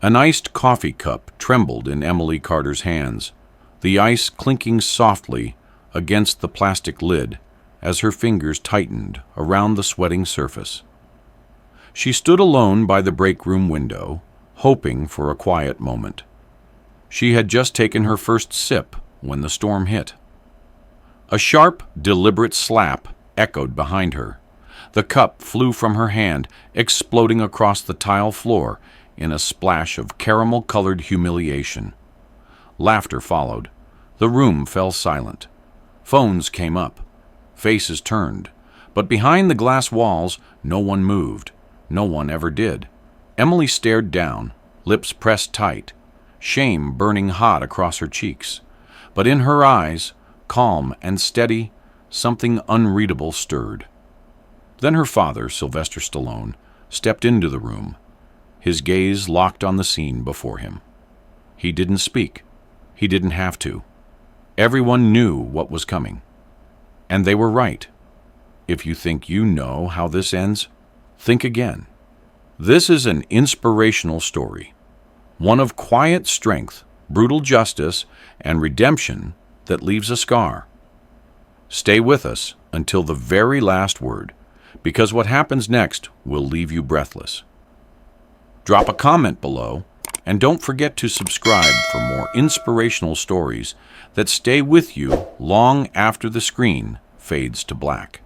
An iced coffee cup trembled in Emily Carter's hands, the ice clinking softly against the plastic lid as her fingers tightened around the sweating surface. She stood alone by the break room window, hoping for a quiet moment. She had just taken her first sip when the storm hit. A sharp, deliberate slap echoed behind her. The cup flew from her hand, exploding across the tile floor in a splash of caramel-colored humiliation. Laughter followed. The room fell silent. Phones came up. Faces turned. But behind the glass walls, no one moved. No one ever did. Emily stared down, lips pressed tight, shame burning hot across her cheeks. But in her eyes, calm and steady, something unreadable stirred. Then her father, Sylvester Stallone, stepped into the room, his gaze locked on the scene before him. He didn't speak. He didn't have to. Everyone knew what was coming. And they were right. If you think you know how this ends, think again. This is an inspirational story, one of quiet strength, brutal justice, and redemption that leaves a scar. Stay with us until the very last word, because what happens next will leave you breathless. Drop a comment below, and don't forget to subscribe for more inspirational stories that stay with you long after the screen fades to black.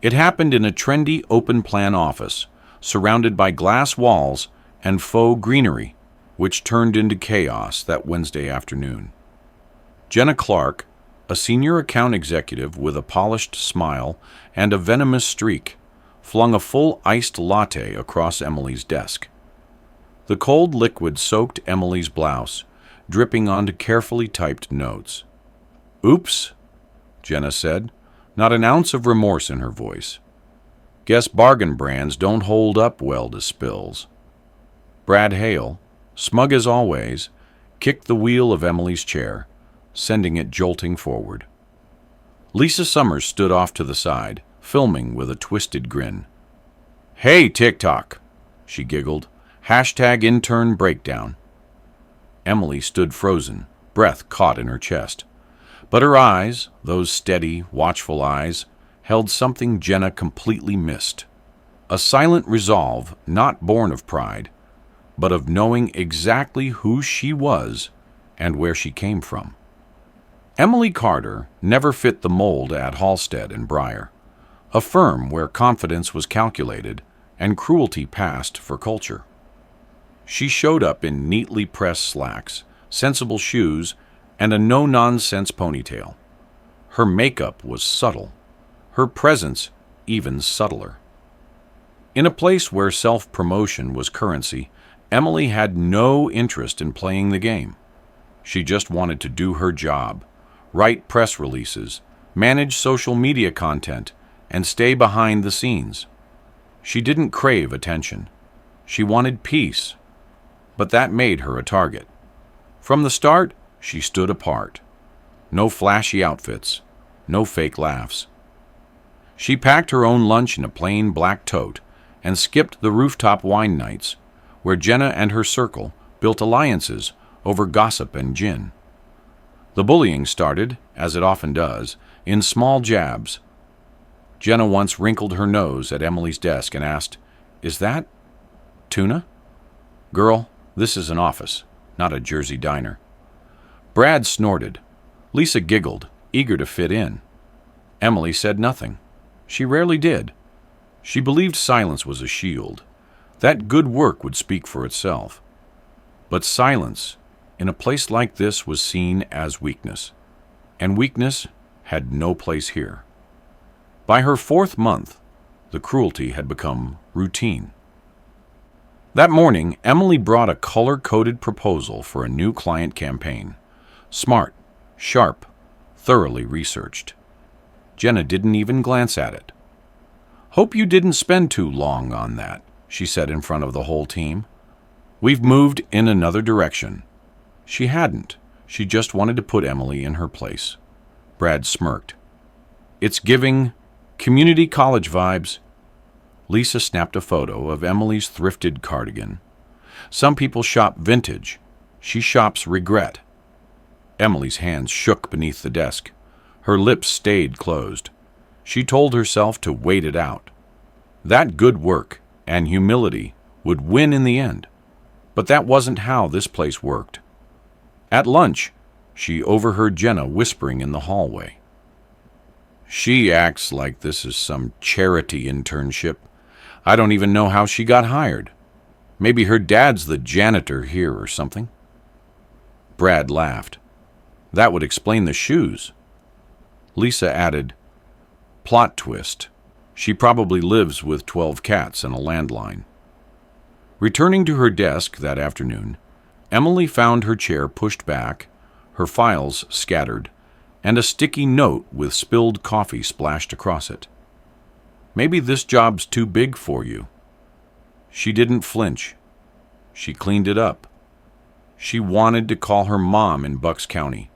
It happened in a trendy open-plan office, surrounded by glass walls and faux greenery, which turned into chaos that Wednesday afternoon. Jenna Clark, a senior account executive with a polished smile and a venomous streak, flung a full iced latte across Emily's desk. The cold liquid soaked Emily's blouse, dripping onto carefully typed notes. "Oops," Jenna said, not an ounce of remorse in her voice. "Guess bargain brands don't hold up well to spills." Brad Hale, smug as always, kicked the wheel of Emily's chair, sending it jolting forward. Lisa Summers stood off to the side, filming with a twisted grin. "Hey, TikTok," she giggled. #intern breakdown. Emily stood frozen, breath caught in her chest. But her eyes, those steady, watchful eyes, held something Jenna completely missed. A silent resolve not born of pride, but of knowing exactly who she was and where she came from. Emily Carter never fit the mold at Halstead and Breyer, a firm where confidence was calculated and cruelty passed for culture. She showed up in neatly pressed slacks, sensible shoes, and a no-nonsense ponytail. Her makeup was subtle, her presence even subtler. In a place where self-promotion was currency, Emily had no interest in playing the game. She just wanted to do her job, write press releases, manage social media content, and stay behind the scenes. She didn't crave attention. She wanted peace, but that made her a target. From the start, she stood apart. No flashy outfits, no fake laughs. She packed her own lunch in a plain black tote and skipped the rooftop wine nights, where Jenna and her circle built alliances over gossip and gin. The bullying started, as it often does, in small jabs. Jenna once wrinkled her nose at Emily's desk and asked, "Is that tuna?" "Girl, this is an office, not a Jersey diner." Brad snorted. Lisa giggled, eager to fit in. Emily said nothing. She rarely did. She believed silence was a shield, that good work would speak for itself. But silence, in a place like this, was seen as weakness, and weakness had no place here. By her 4th month, the cruelty had become routine. That morning, Emily brought a color-coded proposal for a new client campaign. Smart, sharp, thoroughly researched. Jenna didn't even glance at it. "Hope you didn't spend too long on that," she said in front of the whole team. "We've moved in another direction." She hadn't. She just wanted to put Emily in her place. Brad smirked. "It's giving community college vibes." Lisa snapped a photo of Emily's thrifted cardigan. Some people shop vintage. She shops regret. Emily's hands shook beneath the desk. Her lips stayed closed. She told herself to wait it out. That good work and humility would win in the end. But that wasn't how this place worked. At lunch, she overheard Jenna whispering in the hallway. She acts like this is some charity internship. I don't even know how she got hired. Maybe her dad's the janitor here or something. Brad laughed. That would explain the shoes. Lisa added, plot twist. She probably lives with 12 cats and a landline. Returning to her desk that afternoon, Emily found her chair pushed back, her files scattered, and a sticky note with spilled coffee splashed across it. Maybe this job's too big for you. She didn't flinch. She cleaned it up. She wanted to call her mom in Bucks County,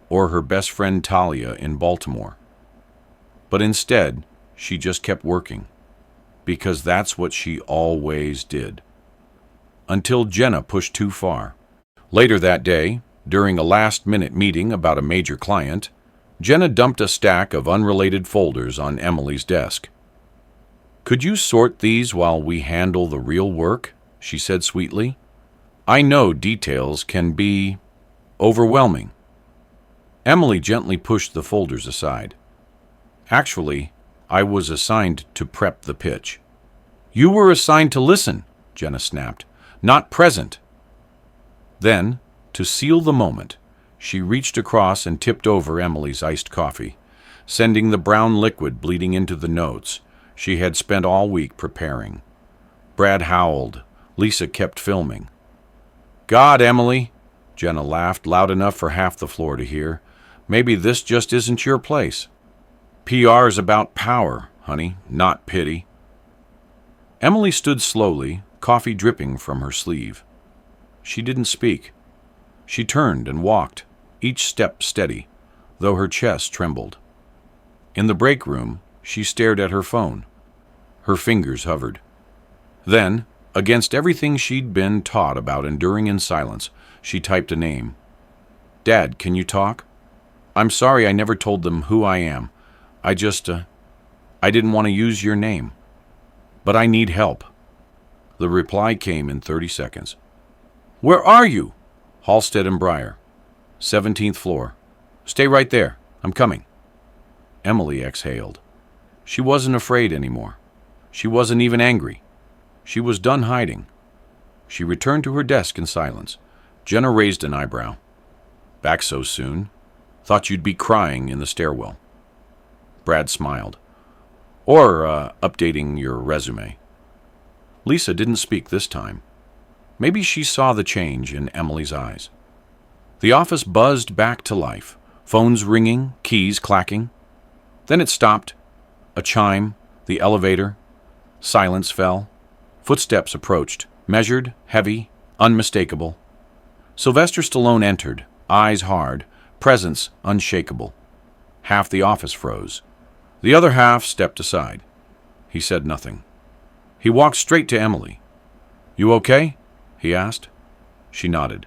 or her best friend Talia in Baltimore. But instead, she just kept working, because that's what she always did. Until Jenna pushed too far. Later that day, during a last-minute meeting about a major client, Jenna dumped a stack of unrelated folders on Emily's desk. "Could you sort these while we handle the real work?" she said sweetly. "I know details can be overwhelming." Emily gently pushed the folders aside. "Actually, I was assigned to prep the pitch." "You were assigned to listen," Jenna snapped, "not present." Then, to seal the moment, she reached across and tipped over Emily's iced coffee, sending the brown liquid bleeding into the notes she had spent all week preparing. Brad howled. Lisa kept filming. "God, Emily," Jenna laughed loud enough for half the floor to hear. "Maybe this just isn't your place. PR's about power, honey, not pity." Emily stood slowly, coffee dripping from her sleeve. She didn't speak. She turned and walked, each step steady, though her chest trembled. In the break room, she stared at her phone. Her fingers hovered. Then, against everything she'd been taught about enduring in silence, she typed a name. "Dad, can you talk? I'm sorry I never told them who I am. I didn't want to use your name. But I need help." The reply came in 30 seconds. "Where are you?" "Halstead and Breyer, 17th floor. Stay right there. I'm coming." Emily exhaled. She wasn't afraid anymore. She wasn't even angry. She was done hiding. She returned to her desk in silence. Jenna raised an eyebrow. "Back so soon? Thought you'd be crying in the stairwell." Brad smiled. "Or updating your resume." Lisa didn't speak this time. Maybe she saw the change in Emily's eyes. The office buzzed back to life, phones ringing, keys clacking. Then it stopped. A chime, the elevator. Silence fell. Footsteps approached, measured, heavy, unmistakable. Sylvester Stallone entered, eyes hard, presence unshakable. Half the office froze. The other half stepped aside. He said nothing. He walked straight to Emily. "You okay?" he asked. She nodded.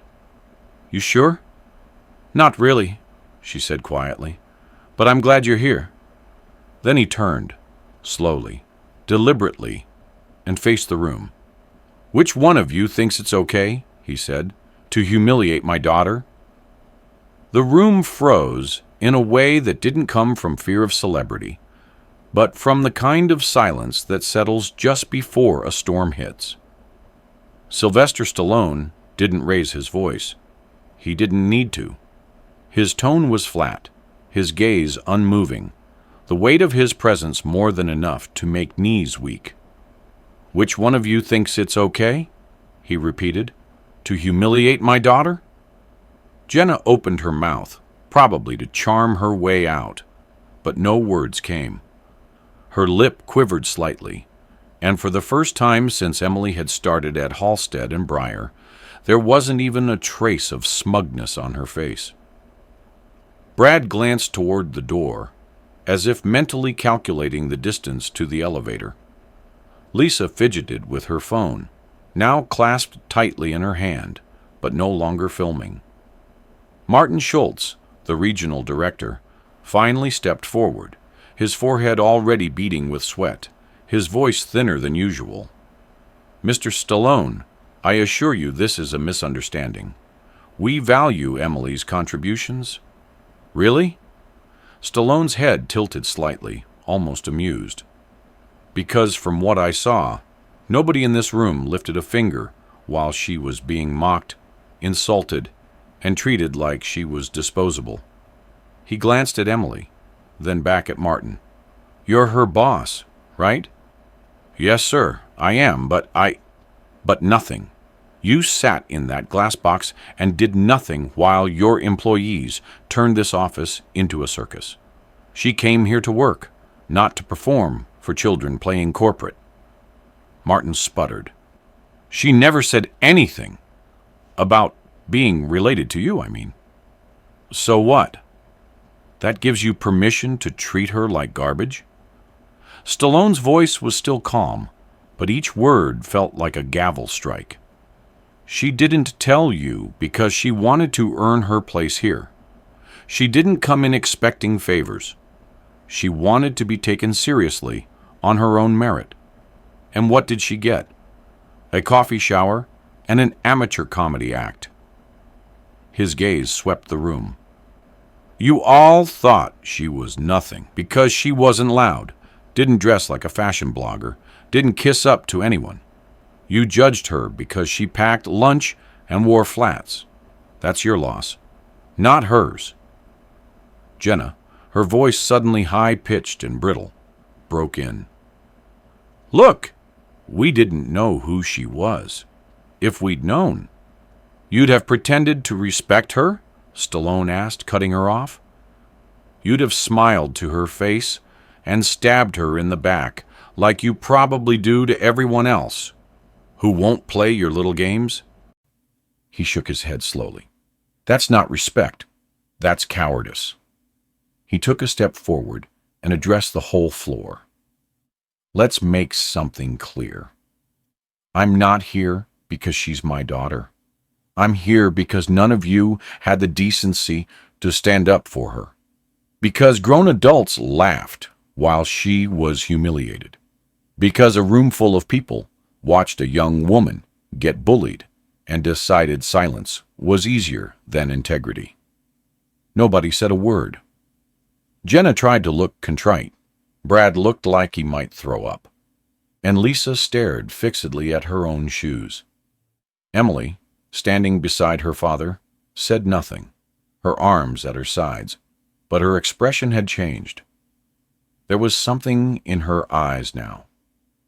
"You sure?" "Not really," she said quietly. "But I'm glad you're here." Then he turned, slowly, deliberately, and faced the room. "Which one of you thinks it's okay," he said, "to humiliate my daughter?" The room froze in a way that didn't come from fear of celebrity, but from the kind of silence that settles just before a storm hits. Sylvester Stallone didn't raise his voice. He didn't need to. His tone was flat, his gaze unmoving, the weight of his presence more than enough to make knees weak. "Which one of you thinks it's okay?" he repeated. "To humiliate my daughter?" Jenna opened her mouth, probably to charm her way out, but no words came. Her lip quivered slightly, and for the first time since Emily had started at Halstead and Breyer, there wasn't even a trace of smugness on her face. Brad glanced toward the door, as if mentally calculating the distance to the elevator. Lisa fidgeted with her phone. now clasped tightly in her hand, but no longer filming. Martin Schultz, the regional director, finally stepped forward, his forehead already beading with sweat, his voice thinner than usual. "Mr. Stallone, I assure you this is a misunderstanding. We value Emily's contributions." "Really?" Stallone's head tilted slightly, almost amused. "Because from what I saw, nobody in this room lifted a finger while she was being mocked, insulted, and treated like she was disposable." He glanced at Emily, then back at Martin. "You're her boss, right?" "Yes, sir, I am, but nothing. You sat in that glass box and did nothing while your employees turned this office into a circus. She came here to work, not to perform for children playing corporate." Martin sputtered. "She never said anything about being related to you, I mean." "So what? That gives you permission to treat her like garbage?" Stallone's voice was still calm, but each word felt like a gavel strike. "She didn't tell you because she wanted to earn her place here. She didn't come in expecting favors. She wanted to be taken seriously on her own merit. And what did she get? A coffee shower and an amateur comedy act." His gaze swept the room. "You all thought she was nothing because she wasn't loud, didn't dress like a fashion blogger, didn't kiss up to anyone. You judged her because she packed lunch and wore flats. That's your loss, not hers." Jenna, her voice suddenly high-pitched and brittle, broke in. "Look, we didn't know who she was. If we'd known—" "You'd have pretended to respect her?" Stallone asked, cutting her off. "You'd have smiled to her face and stabbed her in the back, like you probably do to everyone else who won't play your little games?" He shook his head slowly. "That's not respect. That's cowardice." He took a step forward and addressed the whole floor. "Let's make something clear. I'm not here because she's my daughter. I'm here because none of you had the decency to stand up for her. Because grown adults laughed while she was humiliated. Because a room full of people watched a young woman get bullied and decided silence was easier than integrity." Nobody said a word. Jenna tried to look contrite. Brad looked like he might throw up. And Lisa stared fixedly at her own shoes. Emily, standing beside her father, said nothing, her arms at her sides, but her expression had changed. There was something in her eyes now,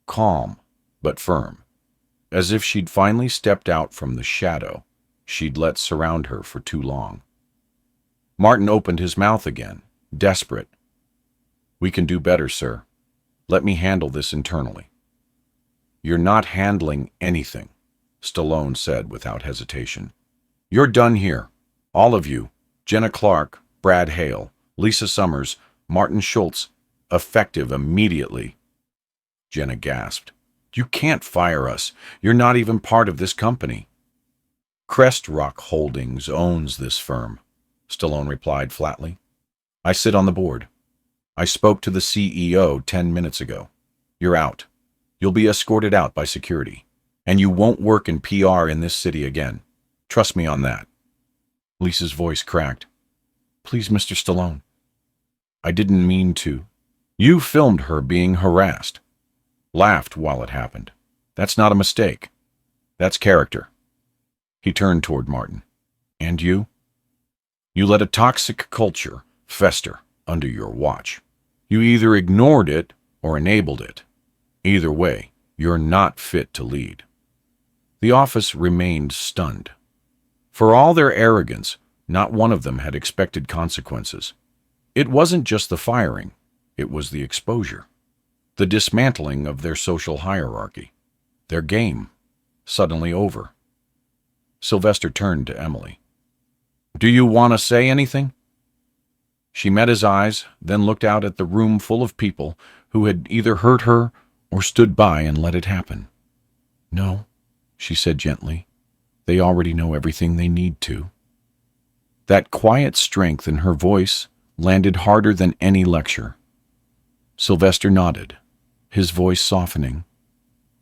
calm but firm, as if she'd finally stepped out from the shadow she'd let surround her for too long. Martin opened his mouth again, desperate. "We can do better, sir. Let me handle this internally." "You're not handling anything," Stallone said without hesitation. "You're done here. All of you. Jenna Clark, Brad Hale, Lisa Summers, Martin Schultz, effective immediately." Jenna gasped. "You can't fire us. You're not even part of this company." "Crest Rock Holdings owns this firm," Stallone replied flatly. "I sit on the board. I spoke to the CEO 10 minutes ago. You're out. You'll be escorted out by security. And you won't work in PR in this city again. Trust me on that." Lisa's voice cracked. "Please, Mr. Stallone. I didn't mean to." "You filmed her being harassed. Laughed while it happened. That's not a mistake. That's character." He turned toward Martin. "And you? You let a toxic culture fester under your watch. You either ignored it or enabled it. Either way, you're not fit to lead." The office remained stunned. For all their arrogance, not one of them had expected consequences. It wasn't just the firing, it was the exposure. The dismantling of their social hierarchy. Their game, suddenly over. Sylvester turned to Emily. "Do you want to say anything?" She met his eyes, then looked out at the room full of people who had either hurt her or stood by and let it happen. "No, she said gently. They already know everything they need to. That quiet strength in her voice landed harder than any lecture. Sylvester nodded, his voice softening.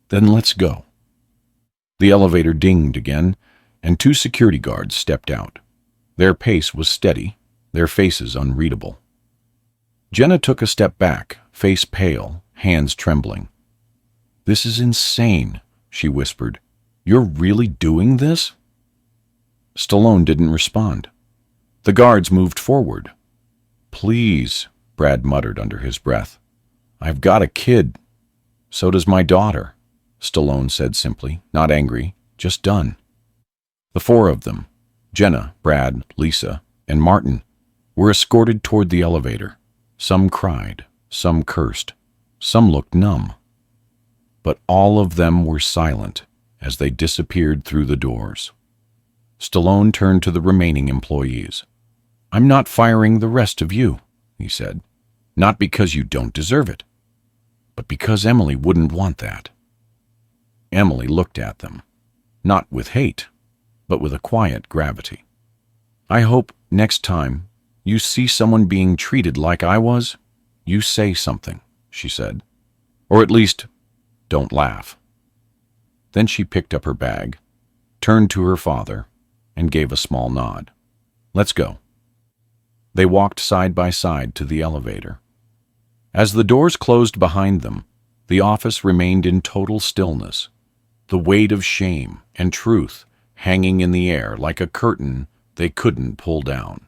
Then let's go. The elevator dinged again, and 2 security guards stepped out. Their pace was steady, their faces unreadable. Jenna took a step back, face pale, hands trembling. This is insane, she whispered. You're really doing this? Stallone didn't respond. The guards moved forward. Please, Brad muttered under his breath. I've got a kid. So does my daughter, Stallone said simply, not angry, just done. The 4 of them, Jenna, Brad, Lisa, and Martin, were escorted toward the elevator. Some cried, some cursed, some looked numb. But all of them were silent as they disappeared through the doors. Stallone turned to the remaining employees. I'm not firing the rest of you, he said. Not because you don't deserve it, but because Emily wouldn't want that. Emily looked at them, not with hate, but with a quiet gravity. I hope next time you see someone being treated like I was, you say something, she said. Or at least, don't laugh. Then she picked up her bag, turned to her father, and gave a small nod. Let's go. They walked side by side to the elevator. As the doors closed behind them, the office remained in total stillness, the weight of shame and truth hanging in the air like a curtain they couldn't pull down.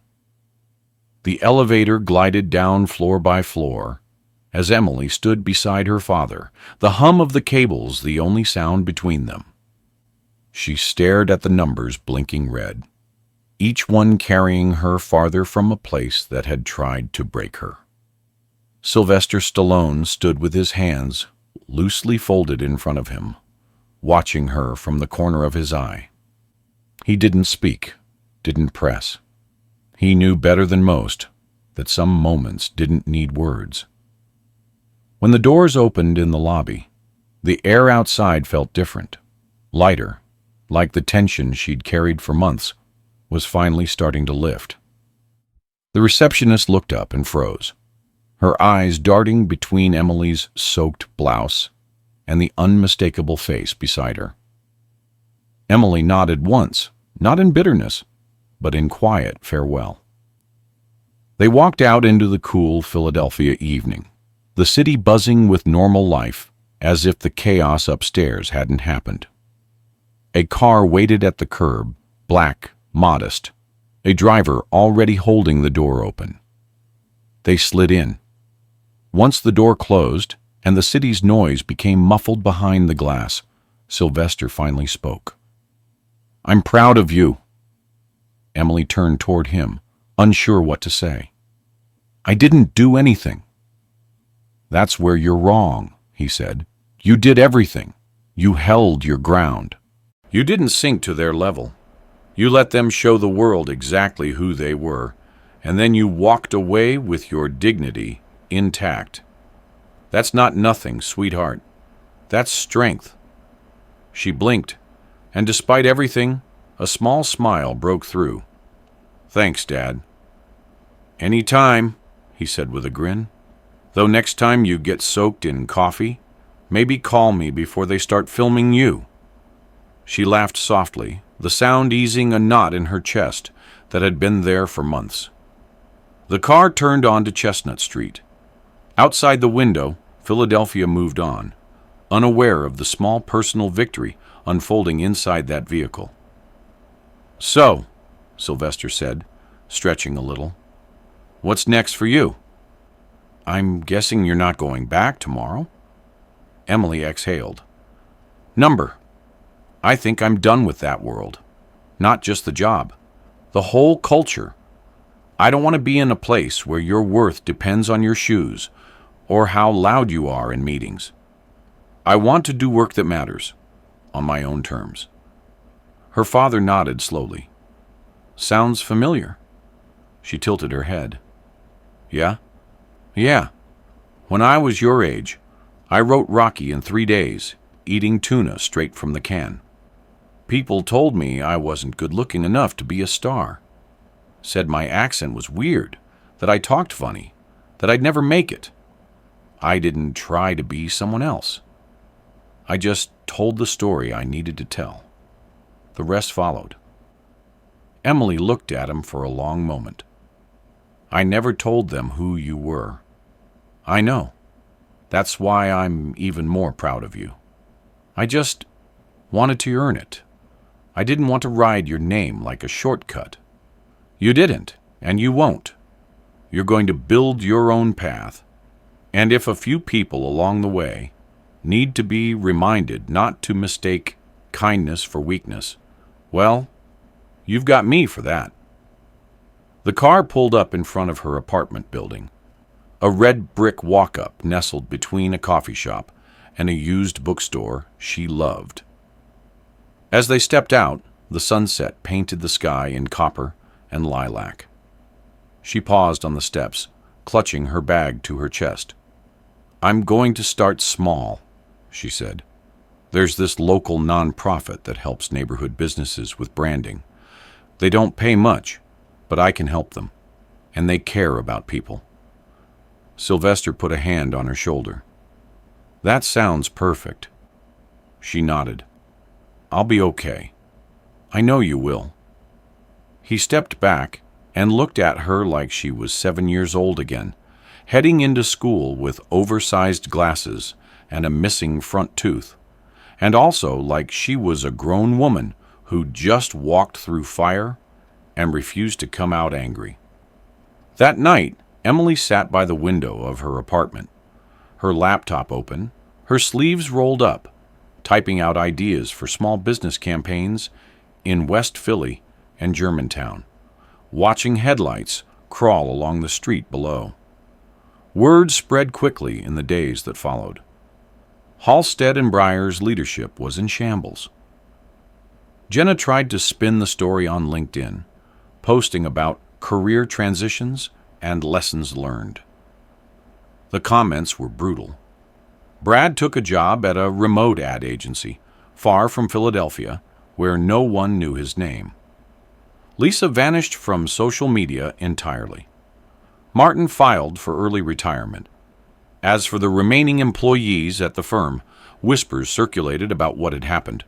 The elevator glided down floor by floor as Emily stood beside her father, the hum of the cables the only sound between them. She stared at the numbers blinking red, each one carrying her farther from a place that had tried to break her. Sylvester Stallone stood with his hands loosely folded in front of him, watching her from the corner of his eye. He didn't speak, didn't press. He knew better than most that some moments didn't need words. When the doors opened in the lobby, the air outside felt different, lighter, like the tension she'd carried for months was finally starting to lift. The receptionist looked up and froze, her eyes darting between Emily's soaked blouse and the unmistakable face beside her. Emily nodded once, not in bitterness, but in quiet farewell. They walked out into the cool Philadelphia evening, the city buzzing with normal life as if the chaos upstairs hadn't happened. A car waited at the curb, black, modest, a driver already holding the door open. They slid in. Once the door closed and the city's noise became muffled behind the glass, Sylvester finally spoke. I'm proud of you. Emily turned toward him, unsure what to say. I didn't do anything. That's where you're wrong, he said. You did everything. You held your ground. You didn't sink to their level. You let them show the world exactly who they were, and then you walked away with your dignity intact. That's not nothing, sweetheart. That's strength. She blinked, and despite everything, a small smile broke through. Thanks, Dad. Any time, he said with a grin. Though next time you get soaked in coffee, maybe call me before they start filming you. She laughed softly, the sound easing a knot in her chest that had been there for months. The car turned onto Chestnut Street. Outside the window, Philadelphia moved on, unaware of the small personal victory unfolding inside that vehicle. So, Sylvester said, stretching a little, what's next for you? I'm guessing you're not going back tomorrow? Emily exhaled. Number. I think I'm done with that world. Not just the job. The whole culture. I don't want to be in a place where your worth depends on your shoes or how loud you are in meetings. I want to do work that matters, on my own terms. Her father nodded slowly. Sounds familiar. She tilted her head. Yeah? Yeah. When I was your age, I wrote Rocky in 3 days, eating tuna straight from the can. People told me I wasn't good-looking enough to be a star. Said my accent was weird, that I talked funny, that I'd never make it. I didn't try to be someone else. I just told the story I needed to tell. The rest followed. Emily looked at him for a long moment. I never told them who you were. I know. That's why I'm even more proud of you. I just wanted to earn it. I didn't want to ride your name like a shortcut. You didn't, and you won't. You're going to build your own path. And if a few people along the way need to be reminded not to mistake kindness for weakness, well, you've got me for that. The car pulled up in front of her apartment building, a red brick walk-up nestled between a coffee shop and a used bookstore she loved. As they stepped out, the sunset painted the sky in copper and lilac. She paused on the steps, clutching her bag to her chest. I'm going to start small, she said. There's this local nonprofit that helps neighborhood businesses with branding. They don't pay much, but I can help them, and they care about people. Sylvester put a hand on her shoulder. That sounds perfect. She nodded. I'll be okay. I know you will. He stepped back and looked at her like she was 7 years old again, heading into school with oversized glasses and a missing front tooth, and also like she was a grown woman who just walked through fire and refused to come out angry. That night, Emily sat by the window of her apartment, her laptop open, her sleeves rolled up, typing out ideas for small business campaigns in West Philly and Germantown, watching headlights crawl along the street below. Word spread quickly in the days that followed. Halstead and Breyer's leadership was in shambles. Jenna tried to spin the story on LinkedIn, posting about career transitions and lessons learned. The comments were brutal. Brad took a job at a remote ad agency, far from Philadelphia, where no one knew his name. Lisa vanished from social media entirely. Martin filed for early retirement. As for the remaining employees at the firm, whispers circulated about what had happened,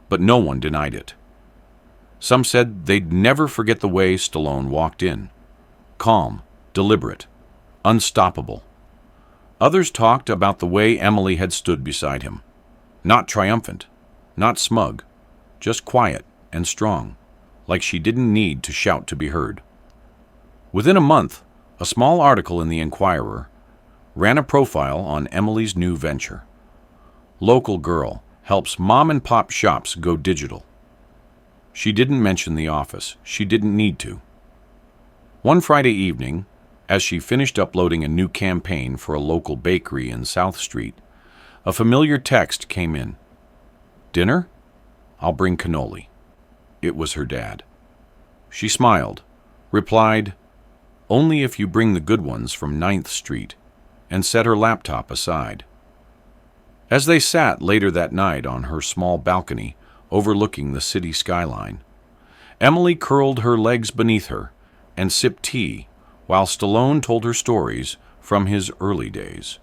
but no one denied it. Some said they'd never forget the way Stallone walked in. Calm, deliberate, unstoppable. Others talked about the way Emily had stood beside him. Not triumphant, not smug, just quiet and strong, like she didn't need to shout to be heard. Within a month, a small article in the Inquirer ran a profile on Emily's new venture. Local girl helps mom-and-pop shops go digital. She didn't mention the office. She didn't need to. One Friday evening, as she finished uploading a new campaign for a local bakery in South Street, a familiar text came in. Dinner? I'll bring cannoli. It was her dad. She smiled, replied, only if you bring the good ones from 9th Street, and set her laptop aside. As they sat later that night on her small balcony overlooking the city skyline, Emily curled her legs beneath her and sipped tea while Stallone told her stories from his early days.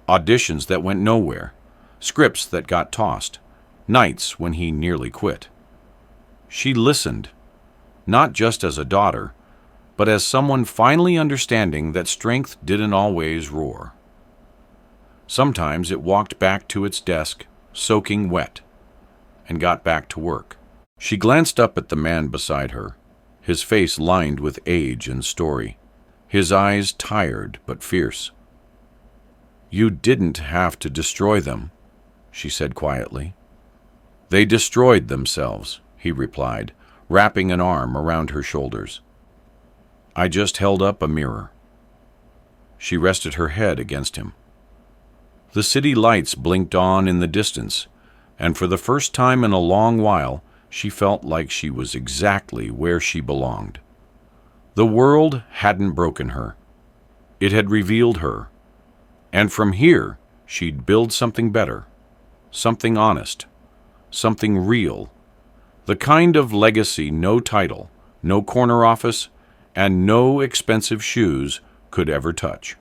Auditions that went nowhere, scripts that got tossed, nights when he nearly quit. She listened, not just as a daughter, but as someone finally understanding that strength didn't always roar. Sometimes it walked back to its desk, soaking wet, and got back to work. She glanced up at the man beside her, his face lined with age and story, his eyes tired but fierce. You didn't have to destroy them, she said quietly. They destroyed themselves, he replied, wrapping an arm around her shoulders. I just held up a mirror. She rested her head against him. The city lights blinked on in the distance, and for the first time in a long while, she felt like she was exactly where she belonged. The world hadn't broken her. It had revealed her. And from here, she'd build something better, something honest, something real, The kind of legacy no title, no corner office, and no expensive shoes could ever touch.